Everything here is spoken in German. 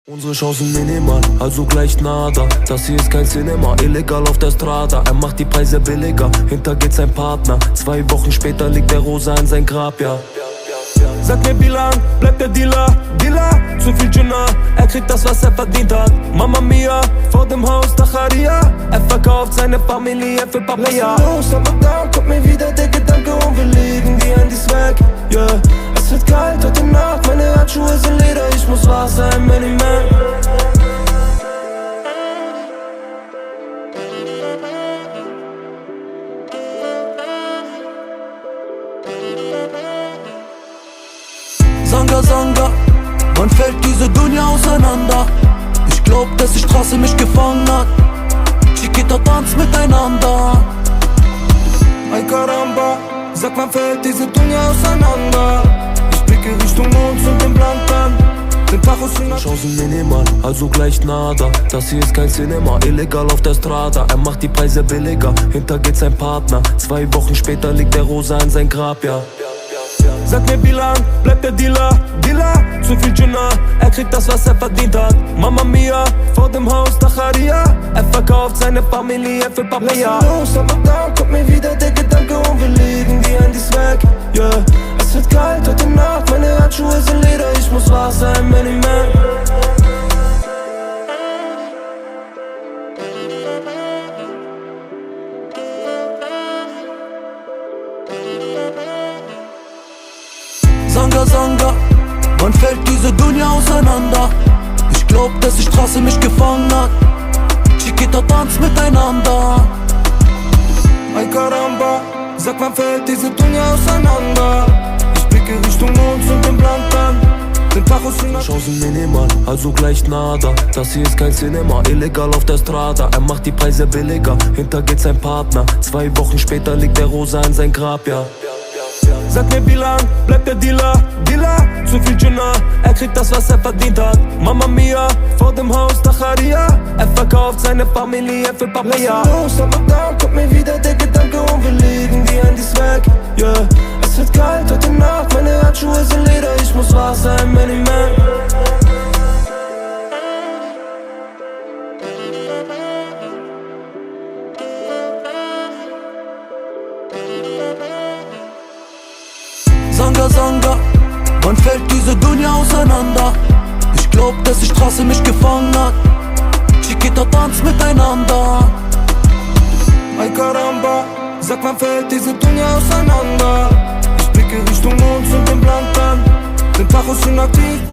Unsere Chancen minimal, also gleich nada. Das hier ist kein Cinema, illegal auf der Strada. Er macht die Preise billiger, hinter geht sein Partner. 2 Wochen später liegt der Rosa in sein Grab, ja. Sag mir, wie lang bleibt der Dealer? Zu viel Gina, er kriegt das, was er verdient hat. Mama Mia, vor dem Haus Tacharia. Er verkauft seine Familie für Papaya. Lass los, aber dann kommt mir wieder der Gedanke und wir legen die Handys weg, yeah. Es wird kalt heute Nacht, meine Handschuhe sind Leder. Ich muss wach sein, Many Man. Sanga, Sanga, wann fällt diese Dunja auseinander? Ich glaub, dass die Straße mich gefangen hat. Chiquita tanzt miteinander. Ay caramba, sag wann fällt diese Dunja auseinander? Ich blicke Richtung Mond und den Planeten. Den Tachos sind Chancen minimal, also gleich nada. Das hier ist kein Cinema, illegal auf der Strada. Er macht die Preise billiger, hinter geht sein Partner. 2 Wochen später liegt der Rosa in sein Grab, ja. Sag mir, wie lang bleibt der Dealer? Zu viel Gina, er kriegt das, was er verdient hat. Mama Mia, vor dem Haus Tacharia. Er verkauft seine Familie für Papaya. Lass los, aber dann kommt mir wieder der Gedanke und wir legen die Handys weg, yeah. Es wird kalt heute Nacht, meine Handschuhe sind Leder. Ich muss wach sein, Many Man. Sanga, Sanga, wann fällt diese Dunja auseinander? Ich glaub, dass die Straße mich gefangen hat. Chiquita tanzt miteinander. Ay caramba, sag wann fällt diese Dunja auseinander? Ich blicke Richtung Mond und den Planeten. Den Tachos sind Chancen minimal, also gleich nada. Das hier ist kein Cinema, illegal auf der Strada. Er macht die Preise billiger, hinter geht sein Partner. 2 Wochen später liegt der Rosa in sein Grab, ja. Sag mir, wie lang bleibt der Dealer? Zu viel Gina, er kriegt das, was er verdient hat. Mama Mia, vor dem Haus Tacharia. Er verkauft seine Familie für Papaya. Lass los, aber dann kommt mir wieder der Gedanke und wir legen die Handys weg, yeah. Es wird kalt heute Nacht, meine Handschuhe sind Leder. Ich muss wach sein, Many Man. Sanga, Sanga, wann fällt diese Dunja auseinander? Ich glaub, dass die Straße mich gefangen hat. Chiquita tanzt miteinander. Ay caramba, sag wann fällt diese Dunja auseinander? Ich blicke Richtung Mond und den Planeten. Den Tachos sind aktiv.